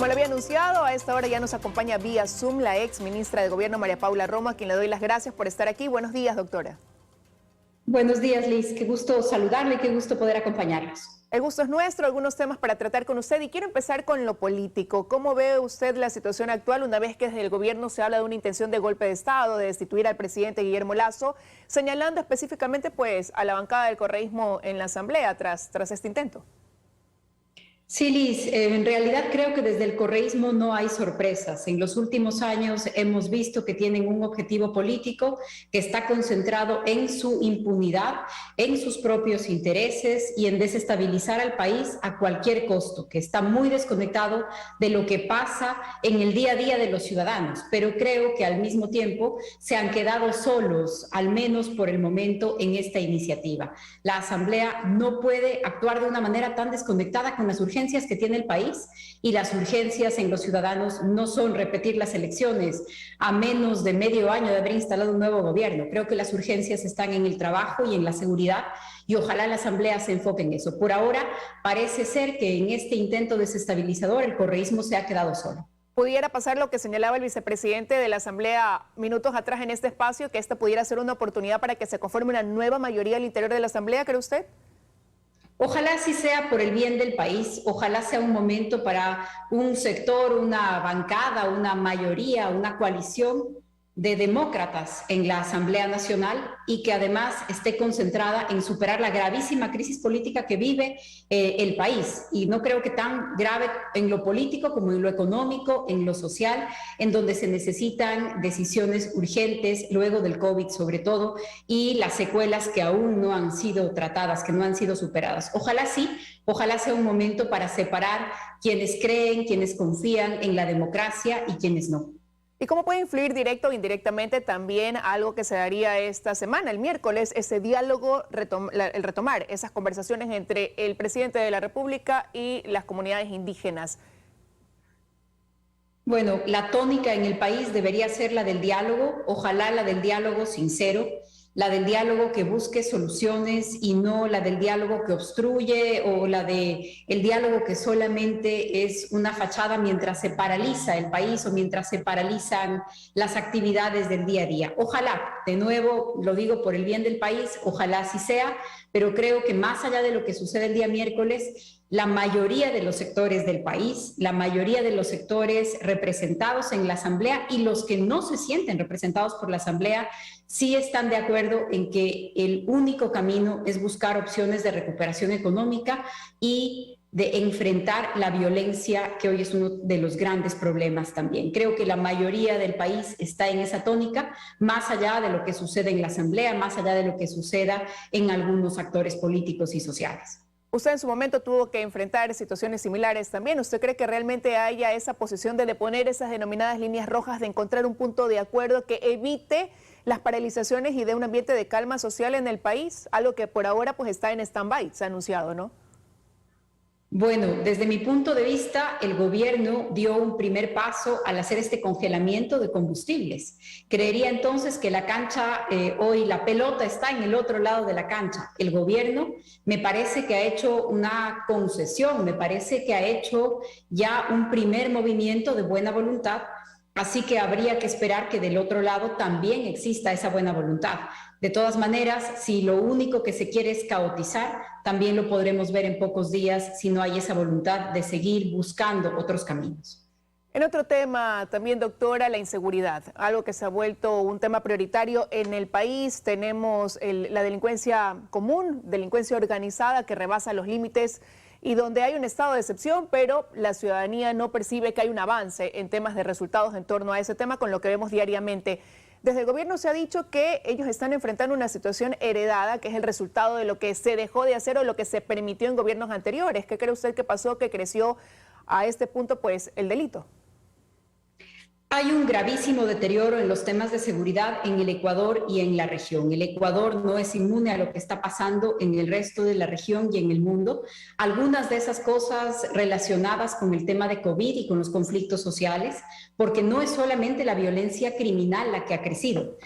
lo había anunciado, a esta hora ya nos acompaña vía Zoom la ex ministra de Gobierno María Paula Romo, a quien le doy las gracias por estar aquí. Buenos días, doctora. Buenos días, Liz. Qué gusto saludarle y qué gusto poder acompañarlos. El gusto es nuestro, algunos temas para tratar con usted y quiero empezar con lo político. ¿Cómo ve usted la situación actual una vez que desde el gobierno se habla de una intención de golpe de Estado, de destituir al presidente Guillermo Lasso, señalando específicamente pues a la bancada del correísmo en la Asamblea tras este intento? Sí, Liz, en realidad creo que desde el correísmo no hay sorpresas. En los últimos años hemos visto que tienen un objetivo político que está concentrado en su impunidad, en sus propios intereses y en desestabilizar al país a cualquier costo, que está muy desconectado de lo que pasa en el día a día de los ciudadanos. Pero creo que al mismo tiempo se han quedado solos, al menos por el momento, en esta iniciativa. La Asamblea no puede actuar de una manera tan desconectada con las urgencias que tiene el país, y las urgencias en los ciudadanos no son repetir las elecciones a menos de medio año de haber instalado un nuevo gobierno. Creo que las urgencias están en el trabajo y en la seguridad, y ojalá la Asamblea se enfoque en eso. Por ahora parece ser que en este intento desestabilizador el correísmo se ha quedado solo. ¿Pudiera pasar lo que señalaba el vicepresidente de la Asamblea minutos atrás en este espacio, que esta pudiera ser una oportunidad para que se conforme una nueva mayoría al interior de la Asamblea, cree usted? Ojalá así sea por el bien del país, ojalá sea un momento para un sector, una bancada, una mayoría, una coalición de demócratas en la Asamblea Nacional y que además esté concentrada en superar la gravísima crisis política que vive el país. Y no creo que tan grave en lo político como en lo económico, en lo social, en donde se necesitan decisiones urgentes luego del COVID sobre todo, y las secuelas que aún no han sido tratadas, que no han sido superadas. Ojalá sí, ojalá sea un momento para separar quienes creen, quienes confían en la democracia y quienes no. ¿Y cómo puede influir directo o indirectamente también algo que se daría esta semana, el miércoles, ese diálogo, el retomar esas conversaciones entre el presidente de la República y las comunidades indígenas? Bueno, la tónica en el país debería ser la del diálogo, ojalá la del diálogo sincero, la del diálogo que busque soluciones y no la del diálogo que obstruye o la del diálogo que solamente es una fachada mientras se paraliza el país o mientras se paralizan las actividades del día a día. Ojalá, de nuevo lo digo por el bien del país, ojalá así sea, pero creo que más allá de lo que sucede el día miércoles, la mayoría de los sectores del país, la mayoría de los sectores representados en la Asamblea y los que no se sienten representados por la Asamblea sí están de acuerdo en que el único camino es buscar opciones de recuperación económica y de enfrentar la violencia, que hoy es uno de los grandes problemas también. Creo que la mayoría del país está en esa tónica, más allá de lo que sucede en la Asamblea, más allá de lo que suceda en algunos actores políticos y sociales. Usted en su momento tuvo que enfrentar situaciones similares también. ¿Usted cree que realmente haya esa posición de deponer esas denominadas líneas rojas, de encontrar un punto de acuerdo que evite las paralizaciones y dé un ambiente de calma social en el país? Algo que por ahora pues está en stand-by, se ha anunciado, ¿no? Bueno, desde mi punto de vista, el gobierno dio un primer paso al hacer este congelamiento de combustibles. Creería entonces que la cancha, hoy la pelota está en el otro lado de la cancha. El gobierno me parece que ha hecho una concesión, me parece que ha hecho ya un primer movimiento de buena voluntad. Así que habría que esperar que del otro lado también exista esa buena voluntad. De todas maneras, si lo único que se quiere es caotizar, también lo podremos ver en pocos días si no hay esa voluntad de seguir buscando otros caminos. En otro tema también, doctora, la inseguridad, algo que se ha vuelto un tema prioritario en el país. Tenemos la delincuencia común, delincuencia organizada que rebasa los límites y donde hay un estado de excepción, pero la ciudadanía no percibe que hay un avance en temas de resultados en torno a ese tema, con lo que vemos diariamente. Desde el gobierno se ha dicho que ellos están enfrentando una situación heredada, que es el resultado de lo que se dejó de hacer o lo que se permitió en gobiernos anteriores. ¿Qué cree usted que pasó, que creció a este punto pues el delito? Hay un gravísimo deterioro en los temas de seguridad en el Ecuador y en la región. El Ecuador no es inmune a lo que está pasando en el resto de la región y en el mundo. Algunas de esas cosas relacionadas con el tema de COVID y con los conflictos sociales, porque no es solamente la violencia criminal la que ha crecido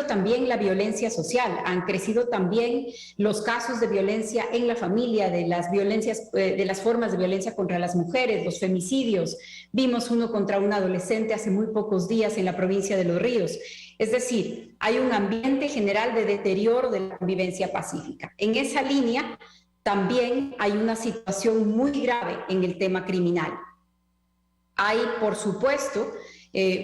también la violencia social, han crecido también los casos de violencia en la familia, de las formas de violencia contra las mujeres, los femicidios. Vimos uno contra un adolescente hace muy pocos días en la provincia de Los Ríos. Es decir, hay un ambiente general de deterioro de la convivencia pacífica. En esa línea también hay una situación muy grave en el tema criminal. Hay, por supuesto,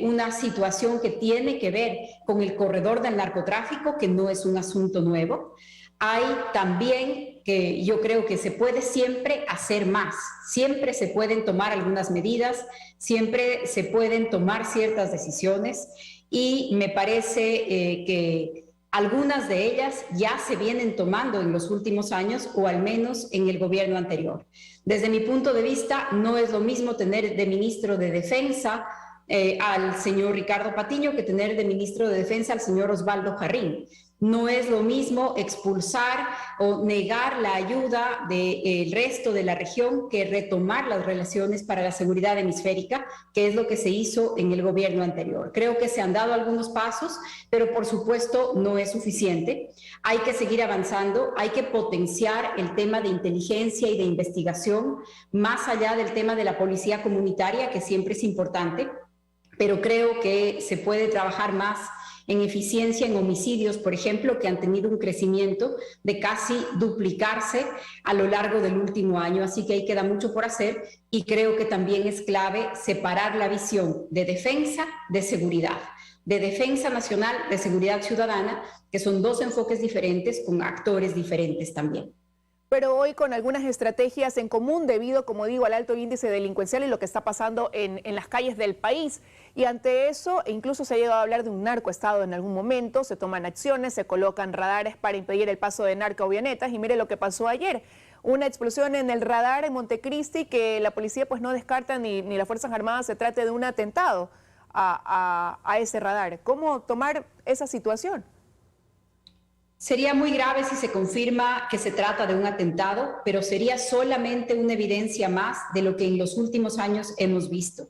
una situación que tiene que ver con el corredor del narcotráfico, que no es un asunto nuevo. Hay también que yo creo que se puede siempre hacer más, siempre se pueden tomar algunas medidas, siempre se pueden tomar ciertas decisiones y me parece que algunas de ellas ya se vienen tomando en los últimos años o al menos en el gobierno anterior. Desde mi punto de vista, no es lo mismo tener de ministro de Defensa al señor Ricardo Patiño que tener de ministro de Defensa al señor Osvaldo Jarrín. No es lo mismo expulsar o negar la ayuda del resto de la región que retomar las relaciones para la seguridad hemisférica, que es lo que se hizo en el gobierno anterior. Creo que se han dado algunos pasos, pero por supuesto no es suficiente. Hay que seguir avanzando, hay que potenciar el tema de inteligencia y de investigación, más allá del tema de la policía comunitaria, que siempre es importante, pero creo que se puede trabajar más en eficiencia en homicidios, por ejemplo, que han tenido un crecimiento de casi duplicarse a lo largo del último año. Así que ahí queda mucho por hacer y creo que también es clave separar la visión de defensa de seguridad, de defensa nacional, de seguridad ciudadana, que son dos enfoques diferentes con actores diferentes también. Pero hoy con algunas estrategias en común debido, como digo, al alto índice delincuencial y lo que está pasando en las calles del país. Y ante eso, incluso se ha llegado a hablar de un narcoestado en algún momento, se toman acciones, se colocan radares para impedir el paso de narcoavionetas y mire lo que pasó ayer. Una explosión en el radar en Montecristi que la policía pues no descarta ni las Fuerzas Armadas se trate de un atentado a ese radar. ¿Cómo tomar esa situación? Sería muy grave si se confirma que se trata de un atentado, pero sería solamente una evidencia más de lo que en los últimos años hemos visto.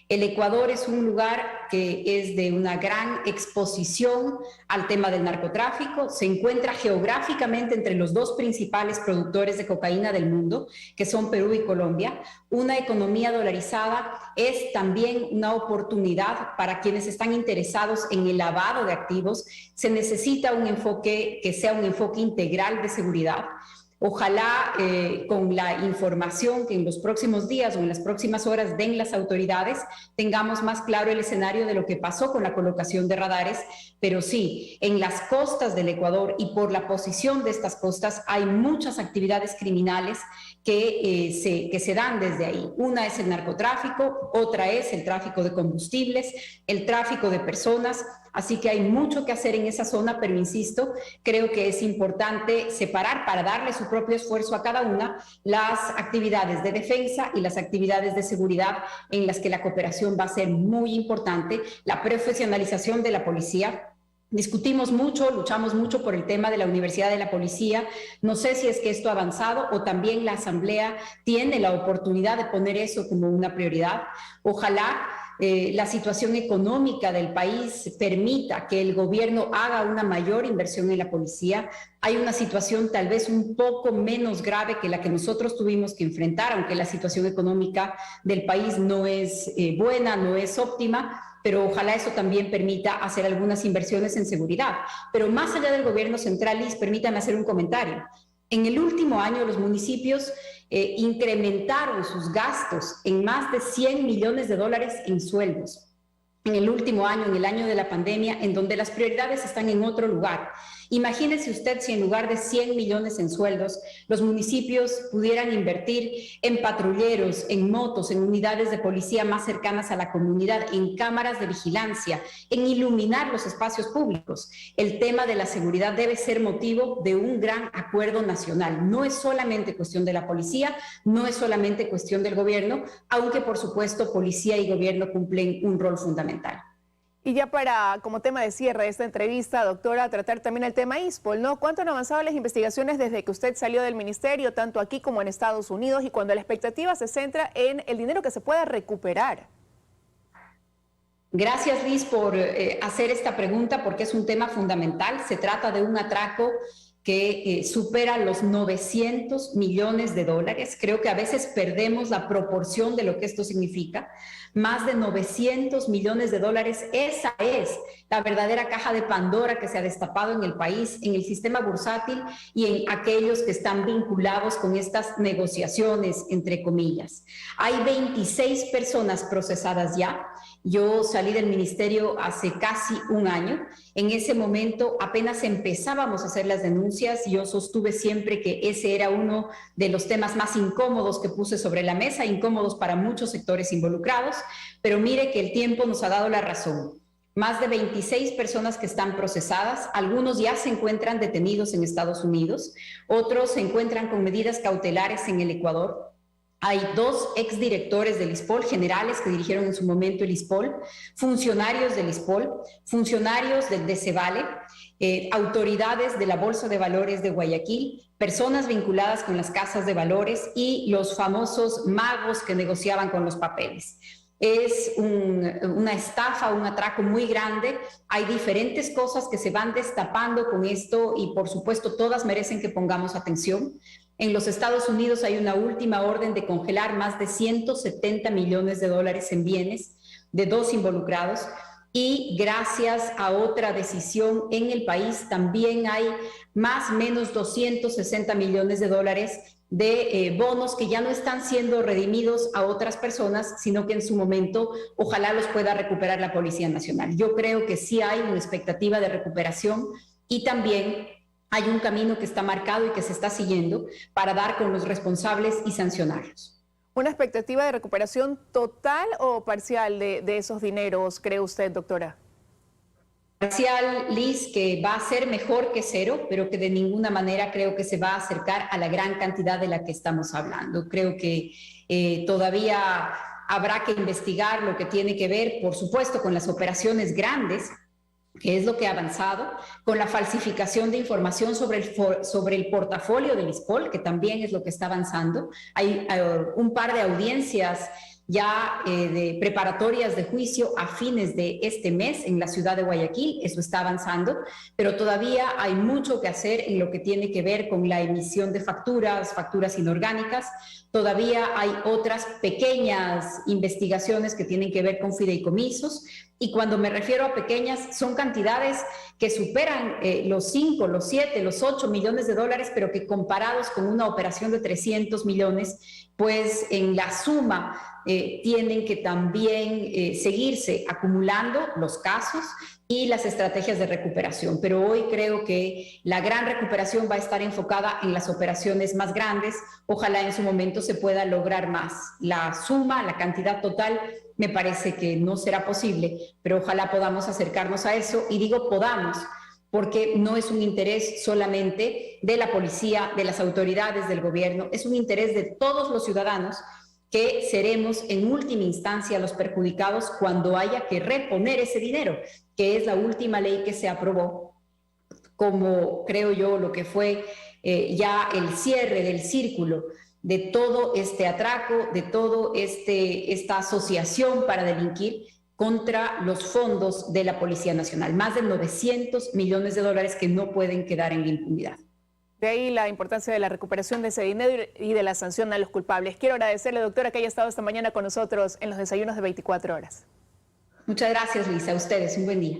El Ecuador es un lugar que es de una gran exposición al tema del narcotráfico, se encuentra geográficamente entre los dos principales productores de cocaína del mundo, que son Perú y Colombia. Una economía dolarizada es también una oportunidad para quienes están interesados en el lavado de activos. Se necesita un enfoque que sea un enfoque integral de seguridad. Ojalá con la información que en los próximos días o en las próximas horas den las autoridades, tengamos más claro el escenario de lo que pasó con la colocación de radares, pero sí, en las costas del Ecuador y por la posición de estas costas hay muchas actividades criminales que se dan desde ahí. Una es el narcotráfico, otra es el tráfico de combustibles, el tráfico de personas. Así que hay mucho que hacer en esa zona, pero insisto, creo que es importante separar para darle su propio esfuerzo a cada una las actividades de defensa y las actividades de seguridad en las que la cooperación va a ser muy importante, la profesionalización de la policía. Discutimos mucho, luchamos mucho por el tema de la Universidad de la Policía. No sé si es que esto ha avanzado o también la Asamblea tiene la oportunidad de poner eso como una prioridad. Ojalá la situación económica del país permita que el gobierno haga una mayor inversión en la policía. Hay una situación tal vez un poco menos grave que la que nosotros tuvimos que enfrentar, aunque la situación económica del país no es buena, no es óptima, pero ojalá eso también permita hacer algunas inversiones en seguridad. Pero más allá del gobierno central, Liz, permítanme hacer un comentario. En el último año los municipios incrementaron sus gastos en más de $100 millones en sueldos. En el último año, en el año de la pandemia, en donde las prioridades están en otro lugar. Imagínese usted si en lugar de 100 millones en sueldos, los municipios pudieran invertir en patrulleros, en motos, en unidades de policía más cercanas a la comunidad, en cámaras de vigilancia, en iluminar los espacios públicos. El tema de la seguridad debe ser motivo de un gran acuerdo nacional. No es solamente cuestión de la policía, no es solamente cuestión del gobierno, aunque por supuesto policía y gobierno cumplen un rol fundamental. Y ya para, como tema de cierre de esta entrevista, doctora, tratar también el tema ISPOL, ¿no? ¿Cuánto han avanzado las investigaciones desde que usted salió del ministerio, tanto aquí como en Estados Unidos, y cuando la expectativa se centra en el dinero que se pueda recuperar? Gracias, Liz, por hacer esta pregunta, porque es un tema fundamental. Se trata de un atraco que supera los 900 millones de dólares. Creo que a veces perdemos la proporción de lo que esto significa. Más de 900 millones de dólares, esa es la verdadera caja de Pandora que se ha destapado en el país, en el sistema bursátil y en aquellos que están vinculados con estas negociaciones, entre comillas. Hay 26 personas procesadas ya. Yo salí del ministerio hace casi un año. En ese momento apenas empezábamos a hacer las denuncias. Yo sostuve siempre que ese era uno de los temas más incómodos que puse sobre la mesa, incómodos para muchos sectores involucrados, pero mire que el tiempo nos ha dado la razón. Más de 26 personas que están procesadas, algunos ya se encuentran detenidos en Estados Unidos, otros se encuentran con medidas cautelares en el Ecuador. Hay 2 exdirectores del ISPOL, generales que dirigieron en su momento el ISPOL, funcionarios del ISPOL, funcionarios del DCVALE, autoridades de la Bolsa de Valores de Guayaquil, personas vinculadas con las casas de valores y los famosos magos que negociaban con los papeles. Es una estafa, un atraco muy grande. Hay diferentes cosas que se van destapando con esto y por supuesto todas merecen que pongamos atención. En los Estados Unidos hay una última orden de congelar más de 170 millones de dólares en bienes de 2 involucrados y gracias a otra decisión en el país también hay más o menos 260 millones de dólares de bonos que ya no están siendo redimidos a otras personas, sino que en su momento ojalá los pueda recuperar la Policía Nacional. Yo creo que sí hay una expectativa de recuperación y también hay un camino que está marcado y que se está siguiendo para dar con los responsables y sancionarlos. ¿Una expectativa de recuperación total o parcial de esos dineros, cree usted, doctora? Parcial, Liz, que va a ser mejor que cero, pero que de ninguna manera creo que se va a acercar a la gran cantidad de la que estamos hablando. Creo que todavía habrá que investigar lo que tiene que ver, por supuesto, con las operaciones grandes, que es lo que ha avanzado, con la falsificación de información sobre el portafolio del ISPOL, que también es lo que está avanzando. Hay un par de audiencias ya de preparatorias de juicio a fines de este mes en la ciudad de Guayaquil, eso está avanzando, pero todavía hay mucho que hacer en lo que tiene que ver con la emisión de facturas inorgánicas. Todavía hay otras pequeñas investigaciones que tienen que ver con fideicomisos, y cuando me refiero a pequeñas, son cantidades que superan los 5, los 7, los 8 millones de dólares, pero que comparados con una operación de 300 millones, pues en la suma tienen que también seguirse acumulando los casos y las estrategias de recuperación. Pero hoy creo que la gran recuperación va a estar enfocada en las operaciones más grandes. Ojalá en su momento se pueda lograr más. La suma, la cantidad total, me parece que no será posible, pero ojalá podamos acercarnos a eso. Y digo podamos, porque no es un interés solamente de la policía, de las autoridades, del gobierno, es un interés de todos los ciudadanos que seremos en última instancia los perjudicados cuando haya que reponer ese dinero, que es la última ley que se aprobó, como creo yo lo que fue ya el cierre del círculo de todo este atraco, de todo esta asociación para delinquir contra los fondos de la Policía Nacional. Más de 900 millones de dólares que no pueden quedar en la impunidad. De ahí la importancia de la recuperación de ese dinero y de la sanción a los culpables. Quiero agradecerle, doctora, que haya estado esta mañana con nosotros en los desayunos de 24 horas. Muchas gracias, Lisa. A ustedes, un buen día.